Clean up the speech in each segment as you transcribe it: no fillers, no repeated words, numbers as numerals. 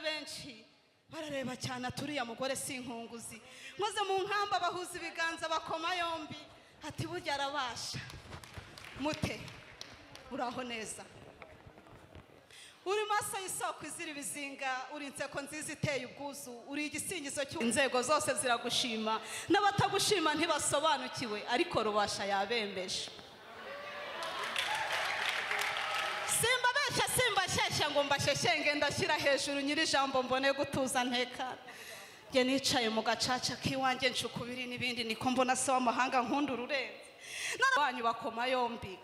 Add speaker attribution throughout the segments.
Speaker 1: benshi barareba cyane aturiya mugore sinkunguzi nkoze mu nkamba bahuza ibiganza bakoma yombi ati burya arabasha mute uraho neza uri maso y'isoko izira ibizinga uri inseko nziza iteye ubwuzu uri igisingizo cy'inzego zose ziragushima n'abatagushima ntibasobanukiwe ariko rubasha yabembeje simba shyashya ngo mbasheshenge ndashyira hejuru nyiri jambo mbone gutuza nteka nge nicaye mu gacaca k'iwanjye ncukubiri n'ibindi niko mbona se w'amahanga nkunda ururenze n'abanyu bakoma yombi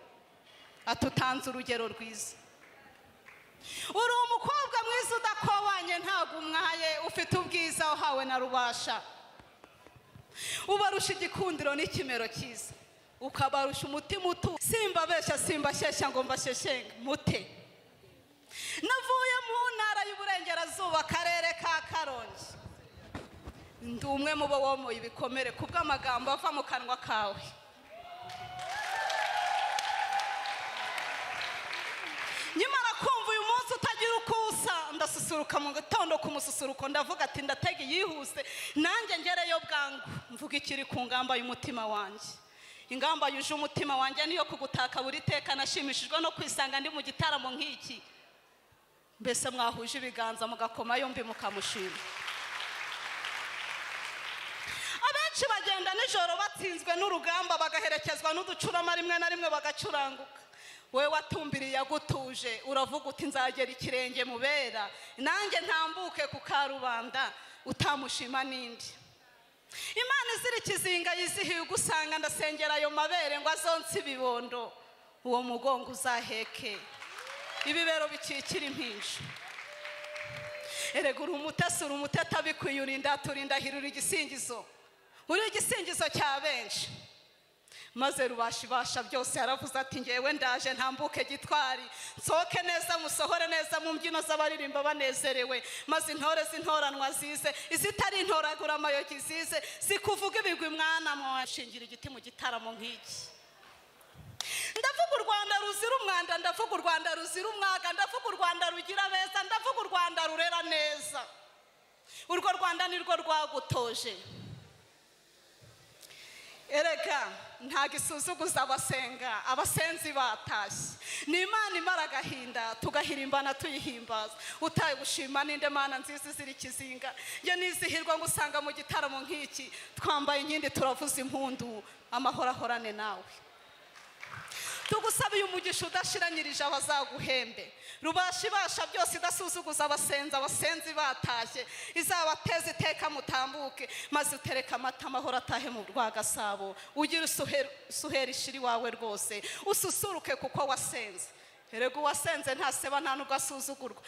Speaker 1: atutanze urugero rwiza uri umukobwa mwiza udakobanye ntago umwaye ufite ubwiza uhawe na rubasha ubarusha igikundiro n'ikimero cyiza ukabarusha umutima utu simba shyashya ngo mbasheshenge mute navuye mu ntara y'uburengerazuba akarere ka Karongi ndi umwe mu bo womoye ibikomere kubw'amagambo ava mu kanwa kawe nyamara kumva uyu munsi utagira uko usa ndasusuruka mu gitondo ku mususuruko ndavuga ati ndatege yihuse nanjye ngereyo bwangu mvuga ikiri ku ngamba y'umutima wanjye ingamba yuje umutima wanjye niyo kugutaka buri teka nashimishijwe no kwisanga ndi mu gitaramo nk'iki mbese mwahuje ibiganza mugakoma yombi mukamushima abenshi bagenda nijoro batsinzwe n'urugamba bagaherekezwa n'uducurama rimwe na rimwe bagacuranguka we watumbiriye agutuje uravuga uti nzagera ikirenge mubera nanjye ntambuke ku karubanda utamushima n'indi Imana izira ikizinga yizihiye ugusanga ndasengera ayo mabere ngo azonse ibibondo uwo mugongo uzaheke ibibero bikikira impinja erega uri umutesi uri umuteta bikwiye urinda turindahirura igisingizo uri igisingizo cya benshi maze rubashibasha byose yaravuze ati ngewe ndaje ntambuke gitwari nsohoke neza musohore neza mu mbyino z'abaririmba banezerewe maze intore z'intoranwa zize izitari intoragura amayogi zize zikuvuga ibigwi mwana mwashingira igiti mu gitaramo nk'iki ndavuga u Rwanda ruzira umwanda ndavuga u Rwanda ruzira umwaga ndavuga u Rwanda rugira beza ndavuga u Rwanda rurera neza urwo Rwanda nirwo rwagutoje erega ntago isuzuguza abasenga abasenzi batashye ni Imana imara agahinda tugahirimbana tuyihimbaza utaye gushima ninde Mana nziza izira ikizinga nge nizihirwa ngo usanga mu gitaramo nk'iki twambaye inkindi turavuza impundu amahoro ahorane nawe tugusabiye umugisha udashiranyirije abazaguhembe rubashibasha byose idasuzuguza abasenzi batashye izabateza iteka mutambuke maze utereka amata amahoro atahe mu Rwagasabo ugira usuhera ishiri wawe rwose ususuruke kuko wasenze erega wasenze ntaseba nta nubwo asuzugurwa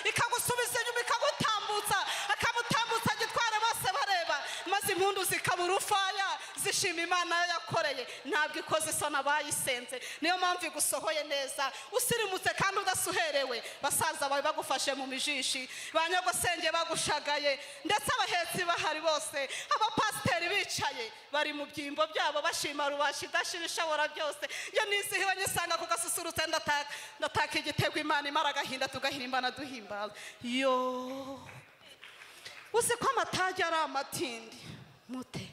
Speaker 1: ikagusubiza inyuma ikagutambutsa akamutambutsa gitware bose bareba maze impundu zikabura ufaya zishima Imana yakoreye ntabwo ikoze isoni abayisenze niyo mpamvu igusohoye neza usirimutse kandi udasuherewe basaza bawe bagufashe mu mijishi banyagosenge bagushagaye ndetse abahetsi bahari bose abapasiteri bicaye bari mu byimbo byabo bashima rubashi idashira ishobora byose iyo nizihiwe nyisanga ku gasusurutse ndataka igitego Imana imara agahinda tugahirimbana duhimbaza yo uzi ko amatage ari amatindi mute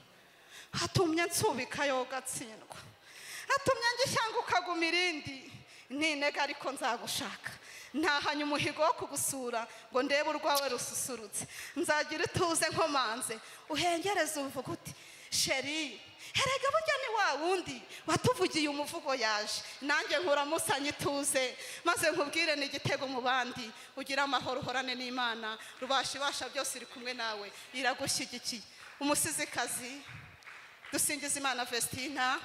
Speaker 1: hatumye nsubika yo gatsindwa hatumye ngishyanga ukaguma irindi ninega ariko nzagushaka ntahanye umuhigo wo kugusura ngo ndebe urwawe rususurutse nzagira ituze nkomanze uhengereze uvuga uti sheri herega burya ni wa wundi watuvugiye umuvugo yaje nanjye nkuramusanye ituze maze nkubwire n'igitego mu bandi ugira amahoro uhorane n'Imana rubashibasha byose iri kumwe nawe iragushyigikiye umusizikazi dusingiza Imana Vestina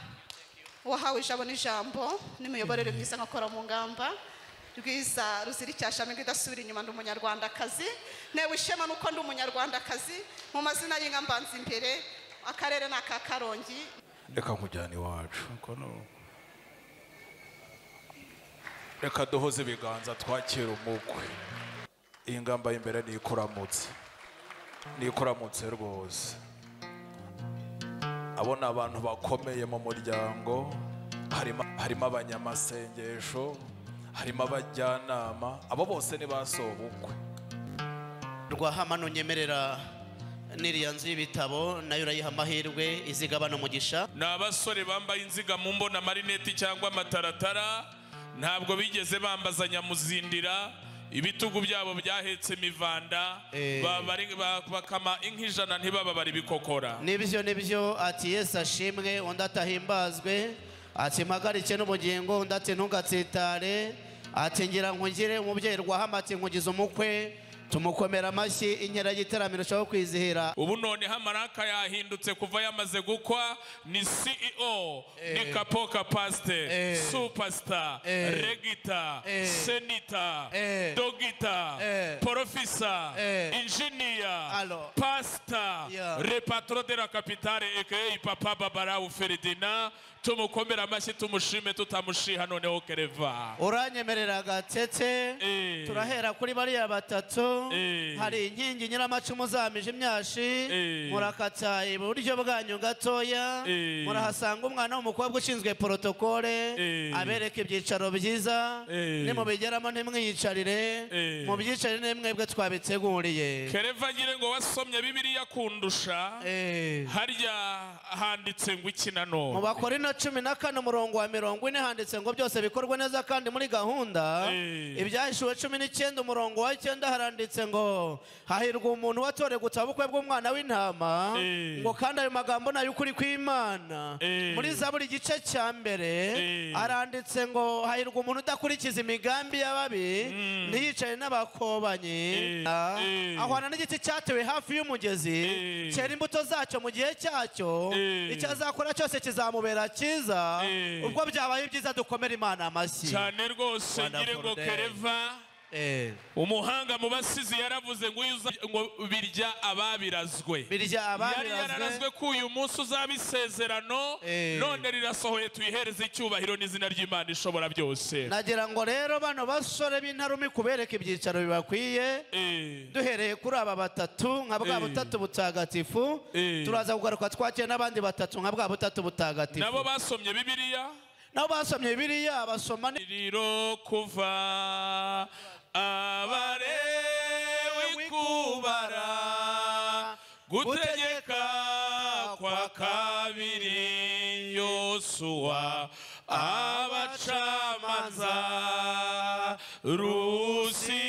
Speaker 1: wahawe ijabo n'ijambo n'imiyoborere myiza nkakora mu ngamba rwiza ruzira icyashami idasubira inyuma ndi umunyarwandakazi newe ishema nuko ndi umunyarwandakazi mu mazina y'inka mbanza imbere akarere n'aka Karongi
Speaker 2: reka nkujyana iwacu reka duhoze ibiganza twakira umukwe iyi ngamba y'imbere nikuramutse rwose abo ni abantu bakomeye mu muryango harimo abanyamasengesho harimo abajyanama abo bose ni basobukwe
Speaker 3: Rwahama nunyemerera n'iriya nzu y'ibitabo nayo urayiha amahirwe izigabana umugisha.
Speaker 4: Ni abasore bambaye inziga mu mbona marineti cyangwa amataratara, ntabwo bigeze bambaza nyamuzindira, ibitugu byabo byahetse imivanda, bakama ink'ijana ntibababara ibikokora.
Speaker 3: Nibyo ati Yesu ashimwe, undi atahimbazwe, ati mpagarike n'ubugingo, undi ati ntugatsitare, ati ngira nkugire umubyeyi Rwahama, ati nkugize umukwe, tumukomera amashyi inkera y'igitaramiro cyo kwizihira.
Speaker 4: Ubu noneho amaraka yahindutse kuva yamaze gukwa, ni CEO, ni Kapoka Pastor, Superstar, Regita, Senita, Dogita, Professor, Engineer, Pastor, Le Patron de la Capitale aka Papa Babarau Ferdinand. Tumukomera amashyi tumushime tutamushiha noneho Kereva.
Speaker 3: Uranyemerera gatete, turahera kuri bariya batatu. Hari inkingi nyiramacumu zamije imyashi, murakata iburyo bwanyu gatoya, murahasanga umwana w'umukobwa ushinzwe protokole, abereka ibyicaro byiza, nimubigeramo ntimwiyicarire, mu byicaro mwebwe twabiteguriye.
Speaker 4: Kereva ngire ngo wasomye Bibiliya kundusha, harya handitse ngo iki nano?
Speaker 3: Mu Bakorino 14 umurongo wa 40 handitse ngo byose bikorwe neza kandi muri gahunda. Ibyahishuwe 19 umurongo wa 9 haranditse ngo hahirwa umuntu watore gutaba ubukwe bw'umwana w'intama, ngo kandi ayo magambo nayo ukuri kw'Imana. Muri Zaburi igice cya mbere aranditse ngo hahirwa umuntu udakurikiza imigambi y'ababi, ntiyicare n'abakobanyi, ahwana n'igiti cyatewe hafi y'umugezi, cyera imbuto zacyo mu gihe cyacyo, icyo azakora cyose kizamubera cyiza. Ubwo byabaye byiza dukomera Imana amashyi
Speaker 4: cyane rwose. Ngire ngo Kereva umuhanga mu basizi yaravuze ngo birya ababirazwe. Yari yararazwe ko uyu munsi uzaba isezerano, none rirasohoye, tuyihereze icyubahiro n'izina ry'Imana ishobora byose.
Speaker 3: Nagira ngo rero bano basore b'intarumi kubereka ibyicaro bibakwiye, duhereye kuri aba batatu nka bwa butatu butagatifu, turaza kugaruka twakira n'abandi batatu nka bwa butatu butagatifu.
Speaker 4: Nabo basomye Bibiliya, basoma
Speaker 3: niriro
Speaker 4: kuva Abalewi kubara, gutegeka kwa kabiri Yosuwa, abacamanza Rusi,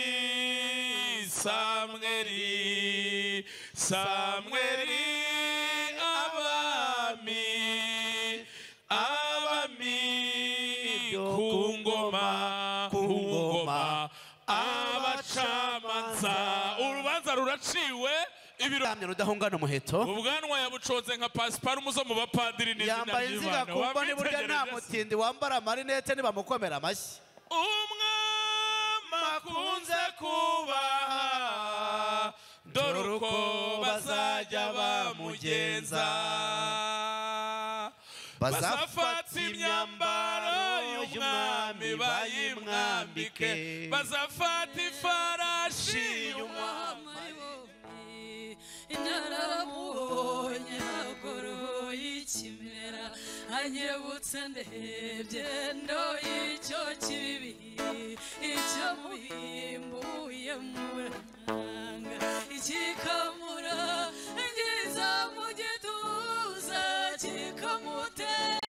Speaker 4: Samweli, kungoma, abacamanza. Urubanza ruraciwe,
Speaker 3: ibiramye rudahungana umuheto,
Speaker 4: ubwanwa yabucoze nka pasiparumu zo mu bapadiri n'izina ry'Imana.
Speaker 3: Yambaye inziga kumva, ni burya nta mutindi wambara amarinete nibamukomera amashyi.
Speaker 4: Umwami akunze kubaha, dore uko bazajya bamugenza. Bazafata imyambaro y'umwami bayimwambike, bazafata ifarashi y'umwami.
Speaker 5: Naramuhonye agoroye ikimera, anyebutse ndebye ndoye icyo kibi, icyo muhimbuye muranga, ikikamura ngiza mu gituza, kikamutera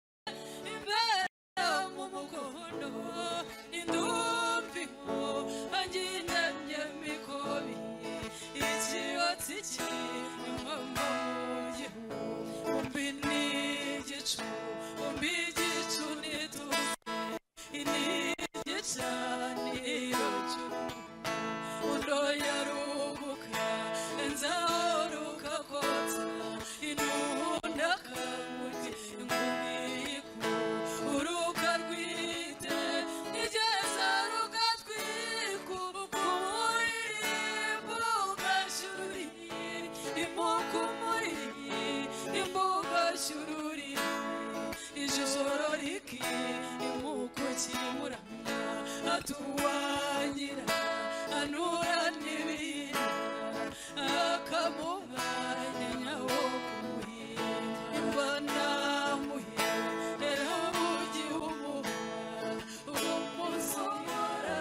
Speaker 5: imbere mu mukondo, indumviho anginanye mikobi, ikiotsi cy'imama mugihu, umbi n'igicu, umbi igicu nituze, inigicaniro cy'uruhu, uroya ruguka, nzaruka kotsa, inunda kamuti, inkubiku, uruka rwite, igeza rugatwiku, kumuririmbo gashururi, imuku muri, imbuga shururi, ijoro riki, imuku kimuranga, atuwangira, anura n'ibira, akamubanya nyawo kumuhira, imbona muhira, erabugi umuha, umusomora,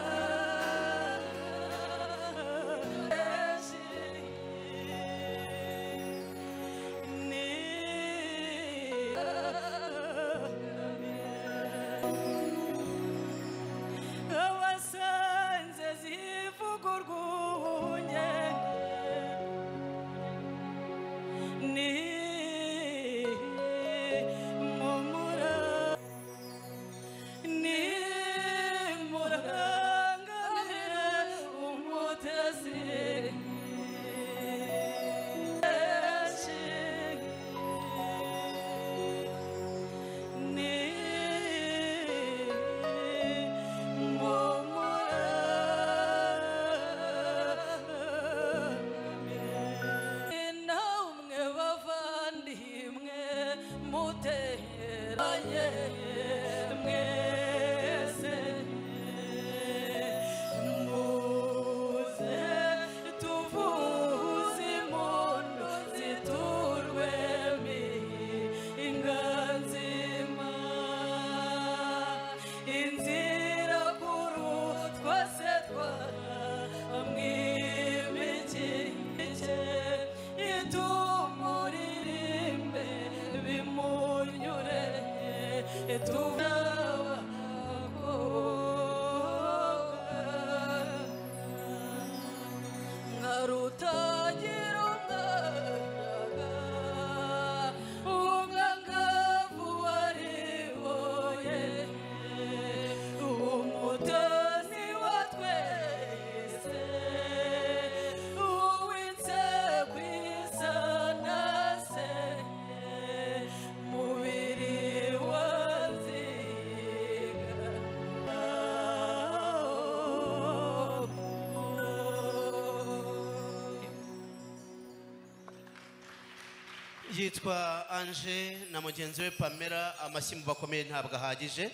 Speaker 5: rutagira umwanya umwangavu wariboye umutoni wa twese uwitse kwisana se mubiri
Speaker 3: yitwa Ange na mugenzi we Pamela. Amashyi mu bakomeye ntabwo ahagije.